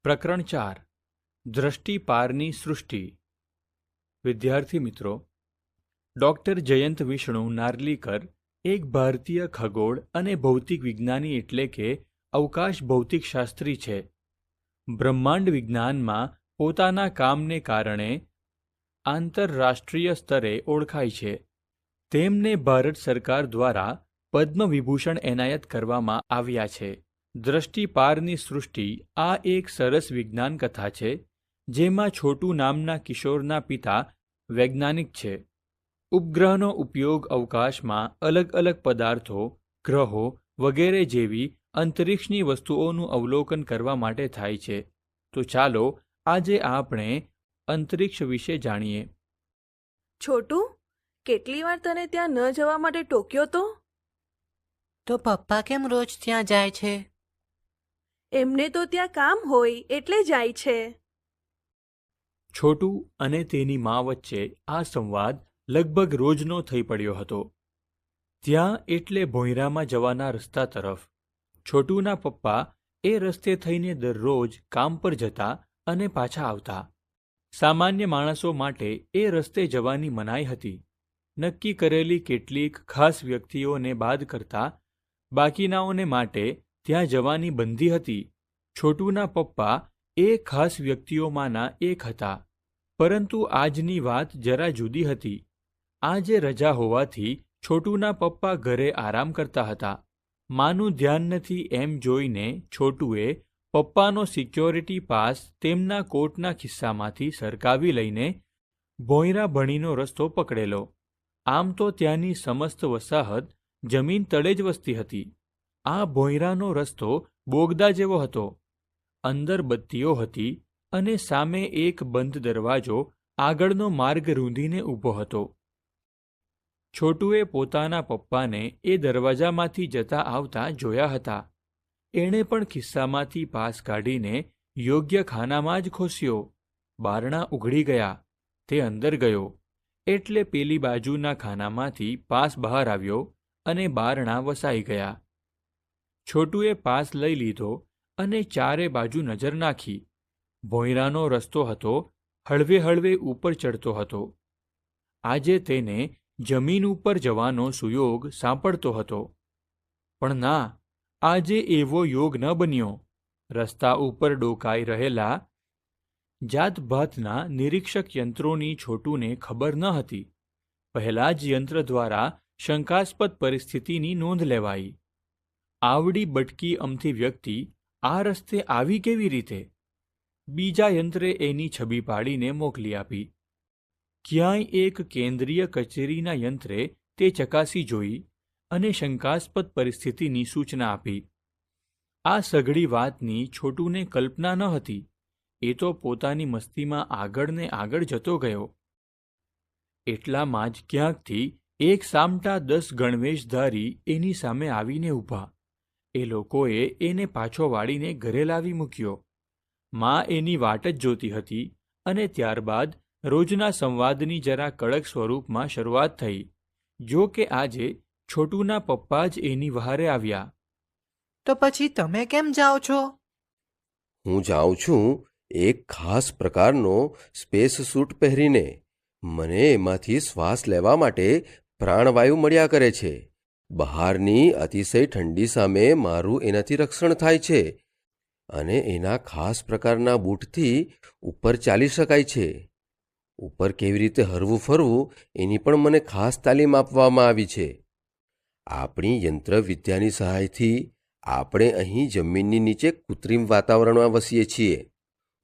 પ્રકરણ 4 દ્રષ્ટિ પારની સૃષ્ટિ. વિદ્યાર્થી મિત્રો, ડૉક્ટર જયંત વિષ્ણુ નાર્લીકર એક ભારતીય ખગોળ અને ભૌતિક વિજ્ઞાની એટલે કે અવકાશ ભૌતિકશાસ્ત્રી છે. બ્રહ્માંડ વિજ્ઞાનમાં પોતાના કામને કારણે આંતરરાષ્ટ્રીય સ્તરે ઓળખાય છે. તેમને ભારત સરકાર દ્વારા પદ્મ વિભૂષણ એનાયત કરવામાં આવ્યા છે. દ્રષ્ટિ પારની સૃષ્ટિ આ એક સરસ વિજ્ઞાન કથા છે, જેમાં છોટુ નામના કિશોરના પિતા વૈજ્ઞાનિક છે. ઉપગ્રહનો ઉપયોગ અવકાશમાં અલગ અલગ પદાર્થો, ગ્રહો વગેરે જેવી અંતરિક્ષની વસ્તુઓનું અવલોકન કરવા માટે થાય છે. તો ચાલો આજે આપણે અંતરિક્ષ વિશે જાણીએ. છોટુ, કેટલી વાર તને ત્યાં ન જવા માટે ટોક્યો તો પપ્પા કેમ રોજ ત્યાં જાય છે? એમને તો ત્યાં કામ હોય એટલે જાય છે. છોટુ અને તેની મા વચ્ચે આ સંવાદ લગભગ રોજનો થઈ પડ્યો હતો. ત્યાં એટલે ભોંયરામાં જવાના રસ્તા તરફ. છોટુના પપ્પા એ રસ્તે થઈને દરરોજ કામ પર જતા અને પાછા આવતા. સામાન્ય માણસો માટે એ રસ્તે જવાની મનાઈ હતી. નક્કી કરેલી કેટલીક ખાસ વ્યક્તિઓને બાદ કરતા બાકીનાઓને માટે ત્યાં જવાની બંધી હતી. છોટુના પપ્પા એ ખાસ વ્યક્તિઓમાંના એક હતા, પરંતુ આજની વાત જરા જુદી હતી. આજે રજા હોવાથી છોટુના પપ્પા ઘરે આરામ કરતા હતા. માનું ધ્યાન નથી એમ જોઈને છોટુએ પપ્પાનો સિક્યોરિટી પાસ તેમના કોટના ખિસ્સામાંથી સરકાવી લઈને ભોંયરા ભણીનો રસ્તો પકડેલો. આમ તો ત્યાંની સમસ્ત વસાહત જમીન તળે જ વસતી હતી. આ ભોંયરાનો રસ્તો બોગદા જેવો હતો. અંદર બત્તીઓ હતી અને સામે એક બંધ દરવાજો આગળનો માર્ગ રૂંધીને ઊભો હતો. છોટુએ પોતાના પપ્પાને એ દરવાજામાંથી જતા આવતા જોયા હતા. એણે પણ ખિસ્સામાંથી પાસ કાઢીને યોગ્ય ખાનામાં જ ખોસ્યો. બારણાં ઉઘડી ગયા. તે અંદર ગયો એટલે પેલી બાજુના ખાનામાંથી પાસ બહાર આવ્યો અને બારણાં વસાઈ ગયા. છોટુએ પાસ લઈ લીધો અને ચારે બાજુ નજર નાખી. ભોંયરાનો રસ્તો હતો, હળવે હળવે ઉપર ચડતો હતો. આજે તેને જમીન ઉપર જવાનો સુયોગ સાંપડતો હતો. પણ ના, આજે એવો યોગ ન બન્યો. રસ્તા ઉપર ડોકાઈ રહેલા જાતભાતના નિરીક્ષક યંત્રોની છોટુને ખબર ન હતી. પહેલા જ યંત્ર દ્વારા શંકાસ્પદ પરિસ્થિતિની નોંધ લેવાઈ. આવડી બટકી અમથી વ્યક્તિ આ રસ્તે આવી કેવી રીતે? બીજા યંત્રે એની છબી પાડીને મોકલી આપી. ક્યાંય એક કેન્દ્રીય કચેરીના યંત્રે તે ચકાસી જોઈ અને શંકાસ્પદ પરિસ્થિતિની સૂચના આપી. આ સઘળી વાતની છોટુને કલ્પના ન હતી. એ તો પોતાની મસ્તીમાં આગળ ને આગળ જતો ગયો. એટલામાં જ ક્યાંકથી એક સામટા 10 ગણવેશધારી એની સામે આવીને ઊભા. એ લોકોએ એને પાછો વાળીને ઘરે લાવી મૂક્યો. મા એની વાટ જ જોતી હતી અને ત્યારબાદ રોજના સંવાદની જરા કડક સ્વરૂપમાં શરૂઆત થઈ. જો કે આજે છોટુના પપ્પા જ એની વહારે આવ્યા. તો પછી તમે કેમ જાઓ છો? હું જાઉં છું એક ખાસ પ્રકારનો સ્પેસ સૂટ પહેરીને. મને એમાંથી શ્વાસ લેવા માટે પ્રાણવાયુ મળ્યા કરે છે. બહારની અતિશય ઠંડી સામે મારું એનાથી રક્ષણ થાય છે અને એના ખાસ પ્રકારના બૂટથી ઉપર ચાલી શકાય છે. ઉપર કેવી રીતે હરવું ફરવું એની પણ મને ખાસ તાલીમ આપવામાં આવી છે. આપણી યંત્રવિદ્યાની સહાયથી આપણે અહીં જમીનની નીચે કૃત્રિમ વાતાવરણમાં વસીએ છીએ.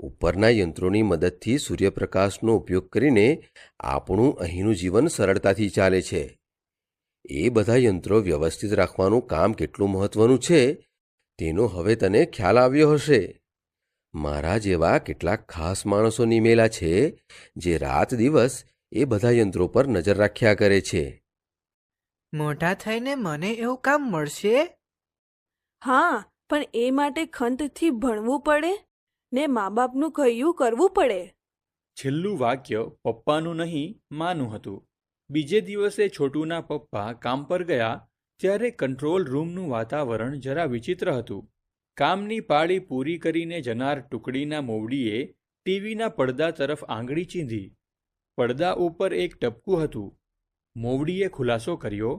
ઉપરના યંત્રોની મદદથી સૂર્યપ્રકાશનો ઉપયોગ કરીને આપણું અહીંનું જીવન સરળતાથી ચાલે છે. એ બધા યંત્રો વ્યવસ્થિત રાખવાનું કામ કેટલું મહત્વનું છે તેનો હવે તને ખ્યાલ આવ્યો હશે. મારા જેવા કેટલાક ખાસ માણસો નિમેલા છે જે રાત દિવસ એ બધા યંત્રો પર નજર રાખ્યા કરે છે. મોટા થઈને મને એવું કામ મળશે? હા, પણ એ માટે ખંતથી ભણવું પડે ને મા બાપનું કહ્યું કરવું પડે. છેલ્લું વાક્ય પપ્પાનું નહીં, માનું હતું. બીજે દિવસે છોટુના પપ્પા કામ પર ગયા ત્યારે કંટ્રોલ રૂમનું વાતાવરણ જરા વિચિત્ર હતું. કામની પાળી પૂરી કરીને જનાર ટુકડીના મોવડીએ ટીવીના પડદા તરફ આંગળી ચીંધી. પડદા ઉપર એક ટપકું હતું. મોવડીએ ખુલાસો કર્યો.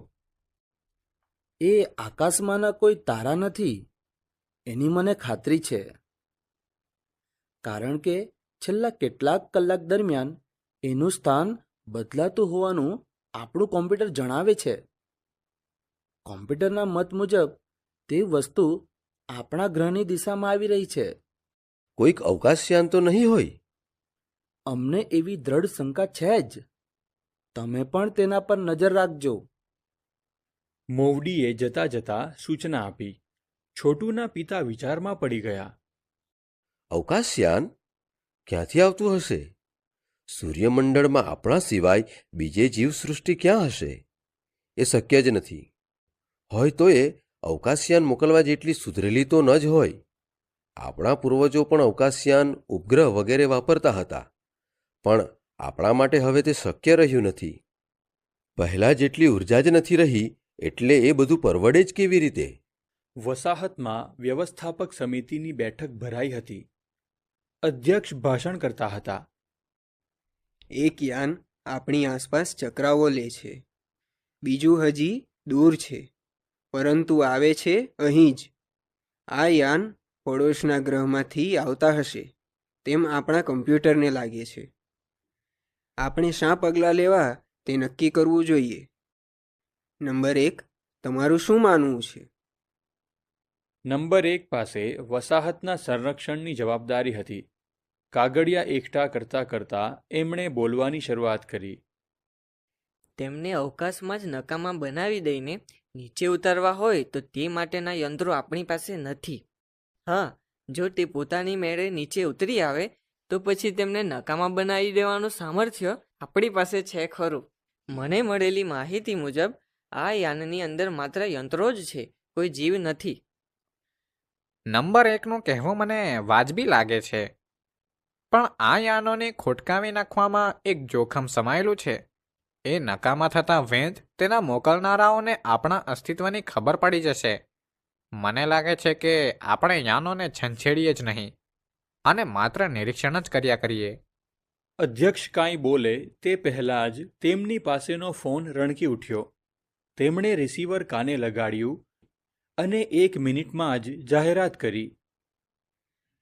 એ આકાશમાંના કોઈ તારા નથી, એની મને ખાતરી છે. કારણ કે છેલ્લા કેટલાક કલાક દરમિયાન એનું સ્થાન બદલાતું હોવાનું આપણું કોમ્પ્યુટર જણાવે છે. કોમ્પ્યુટરના મત મુજબ તે વસ્તુ આપણા ગ્રહની દિશામાં આવી રહી છે. કોઈક અવકાશયાન તો નહીં હોય? અમને એવી દ્રઢ શંકા છે જ. તમે પણ તેના પર નજર રાખજો. મોવડીએ જતા જતા સૂચના આપી. છોટુના પિતા વિચારમાં પડી ગયા. અવકાશયાન ક્યાંથી આવતું હશે? સૂર્યમંડળમાં આપણા સિવાય બીજે જીવસૃષ્ટિ ક્યાં હશે? એ શક્ય જ નથી. હોય તો એ અવકાશયાન મોકલવા જેટલી સુધરેલી તો ન જ હોય. આપણા પૂર્વજો પણ અવકાશયાન, ઉપગ્રહ વગેરે વાપરતા હતા, પણ આપણા માટે હવે તે શક્ય રહ્યું નથી. પહેલાં જેટલી ઉર્જા જ નથી રહી, એટલે એ બધું પરવડે જ કેવી રીતે? વસાહતમાં વ્યવસ્થાપક સમિતિની બેઠક ભરાઈ હતી. અધ્યક્ષ ભાષણ કરતા હતા. એક યાન આપણી આસપાસ ચક્રાવો લે છે, બીજું હજી દૂર છે, પરંતુ આવે છે અહીં જ. આ યાન પડોશના ગ્રહમાંથી આવતા હશે તેમ આપણા કમ્પ્યુટરને લાગે છે. આપણે શા પગલાં લેવા તે નક્કી કરવું જોઈએ. નંબર 1, તમારું શું માનવું છે? નંબર 1 પાસે વસાહતના સંરક્ષણની જવાબદારી હતી. કાગળિયા એકઠા કરતા કરતા એમણે બોલવાની શરૂઆત કરી. તેમને અવકાશમાં જ નકામા બનાવી દઈને નીચે ઉતારવા હોય તો તે માટેના યંત્રો આપણી પાસે નથી. હા, જો તે પોતાની મેળે નીચે ઉતરી આવે તો પછી તેમને નકામા બનાવી દેવાનું સામર્થ્ય આપણી પાસે છે ખરું. મને મળેલી માહિતી મુજબ આ યાનની અંદર માત્ર યંત્રો જ છે, કોઈ જીવ નથી. નંબર 1નું કહેવું મને વાજબી લાગે છે, પણ આ યાનોને ખોટકાવી નાખવામાં એક જોખમ સમાયેલું છે. એ નકામા થતા વેંત તેના મોકલનારાઓને આપણા અસ્તિત્વની ખબર પડી જશે. મને લાગે છે કે આપણે યાનોને છંછેડીએ જ નહીં અને માત્ર નિરીક્ષણ જ કર્યા કરીએ. અધ્યક્ષ કાંઈ બોલે તે પહેલાં જ તેમની પાસેનો ફોન રણકી ઉઠ્યો. તેમણે રિસીવર કાને લગાડ્યું અને 1 મિનિટમાં જ જાહેરાત કરી.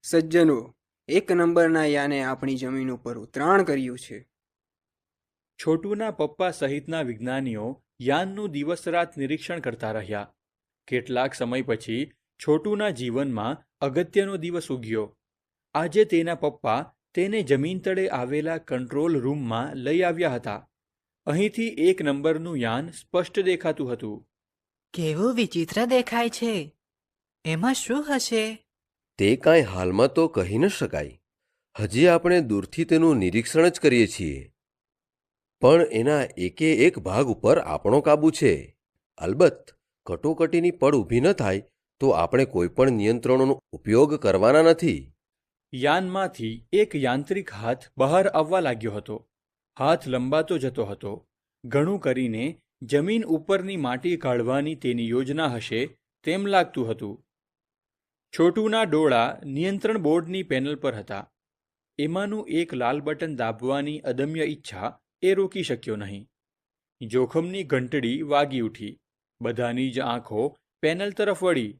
સજ્જનો, 1 નંબરના યાને આપણી જમીન ઉપર ઉતરાણ કર્યું છે. છોટુના પપ્પા સહિતના વિજ્ઞાનીઓ યાનનું દિવસ રાત નિરીક્ષણ કરતા રહ્યા. કેટલાક સમય પછી છોટુના જીવનમાં અગત્યનો દિવસ ઉગ્યો. આજે તેના પપ્પા તેને જમીન તળે આવેલા કંટ્રોલ રૂમમાં લઈ આવ્યા હતા. અહીંથી 1 નંબરનું યાન સ્પષ્ટ દેખાતું હતું. કેવું વિચિત્ર દેખાય છે. એમાં શું હશે? તે કાંઈ હાલમાં તો કહી ન શકાય. હજી આપણે દૂરથી તેનું નિરીક્ષણ જ કરીએ છીએ. પણ એના એકે એક ભાગ ઉપર આપણો કાબુ છે. અલબત્ત કટોકટીની પડ ઊભી ન થાય તો આપણે કોઈપણ નિયંત્રણોનો ઉપયોગ કરવાના નથી. યાનમાંથી એક યાંત્રિક હાથ બહાર આવવા લાગ્યો હતો. હાથ લંબાતો જતો હતો. ઘણું કરીને જમીન ઉપરની માટી કાઢવાની તેની યોજના હશે તેમ લાગતું હતું. છોટુના ડોળા નિયંત્રણ બોર્ડની પેનલ પર હતા. એમાંનું એક લાલ બટન દાબવાની અદમ્ય ઈચ્છા એ રોકી શક્યો નહીં. જોખમની ઘંટડી વાગી ઉઠી. બધાની જ આંખો પેનલ તરફ વળી.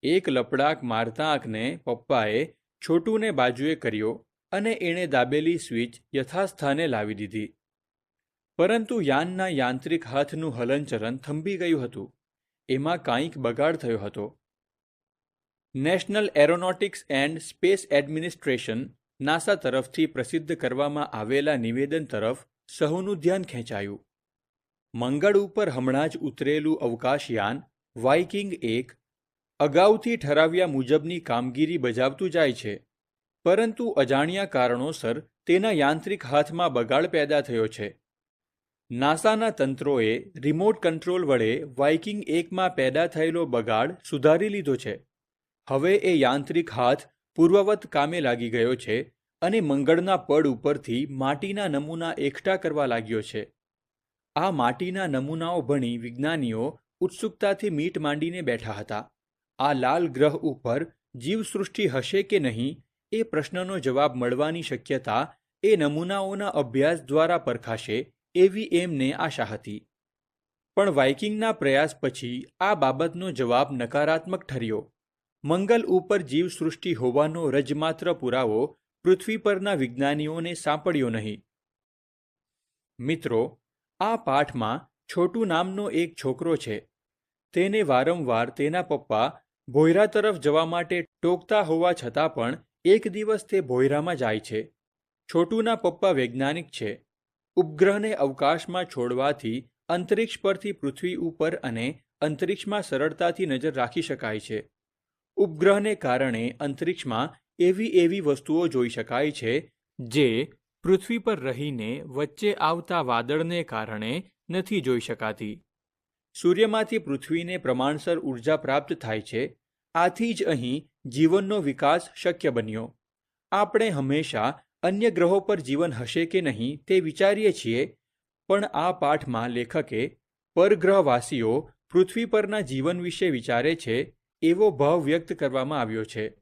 એક લપડાક મારતા આંખને પપ્પાએ છોટુને બાજુએ કર્યો અને એણે દાબેલી સ્વિચ યથાસ્થાને લાવી દીધી. પરંતુ યાનના યાંત્રિક હાથનું હલનચલન થંભી ગયું હતું. એમાં કાંઈક બગાડ થયો હતો. National aeronautics and space administration NASA તરફથી પ્રસિદ્ધ કરવામાં આવેલા નિવેદન તરફ સહુનું ધ્યાન ખેંચાયું. મંગળ ઉપર હમણાં જ ઉતરેલું અવકાશયાન વાઇકિંગ 1 અગાઉથી ઠરાવ્યા મુજબની કામગીરી બજાવતું જાય છે, પરંતુ અજાણ્યા કારણોસર તેના યાંત્રિક હાથમાં બગાડ પેદા થયો છે. નાસાના તંત્રોએ રિમોટ કંટ્રોલ વડે વાઇકિંગ 1માં પેદા થયેલો બગાડ સુધારી લીધો છે. હવે એ યાંત્રિક હાથ પૂર્વવત કામે લાગી ગયો છે અને મંગળના પડ ઉપરથી માટીના નમૂના એકઠા કરવા લાગ્યો છે. આ માટીના નમૂનાઓ ભણી વિજ્ઞાનીઓ ઉત્સુકતાથી મીટ માંડીને બેઠા હતા. આ લાલ ગ્રહ ઉપર જીવસૃષ્ટિ હશે કે નહીં એ પ્રશ્નનો જવાબ મળવાની શક્યતા એ નમૂનાઓના અભ્યાસ દ્વારા પરખાશે એવી એમને આશા હતી. પણ વાઇકિંગના પ્રયાસ પછી આ બાબતનો જવાબ નકારાત્મક ઠર્યો. મંગલ ઉપર જીવસૃષ્ટિ હોવાનો રજમાત્ર પુરાવો પૃથ્વી પરના વિજ્ઞાનીઓને સાંપડ્યો નહીં. મિત્રો, આ પાઠમાં છોટુ નામનો એક છોકરો છે. તેને વારંવાર તેના પપ્પા ભોયરા તરફ જવા માટે ટોકતા હોવા છતાં પણ એક દિવસ તે ભોયરામાં જાય છે. છોટુના પપ્પા વૈજ્ઞાનિક છે. ઉપગ્રહને અવકાશમાં છોડવાથી અંતરિક્ષ પરથી પૃથ્વી ઉપર અને અંતરિક્ષમાં સરળતાથી નજર રાખી શકાય છે. ઉપગ્રહને કારણે અંતરિક્ષમાં એવી વસ્તુઓ જોઈ શકાય છે જે પૃથ્વી પર રહીને વચ્ચે આવતા વાદળને કારણે નથી જોઈ શકાતી. સૂર્યમાંથી પૃથ્વીને પ્રમાણસર ઊર્જા પ્રાપ્ત થાય છે. આથી જ અહીં જીવનનો વિકાસ શક્ય બન્યો. આપણે હંમેશા અન્ય ગ્રહો પર જીવન હશે કે નહીં તે વિચારીએ છીએ, પણ આ પાઠમાં લેખકે પરગ્રહવાસીઓ પૃથ્વી પરના જીવન વિશે વિચારે છે એવો ભાવ વ્યક્ત કરવામાં આવ્યો છે.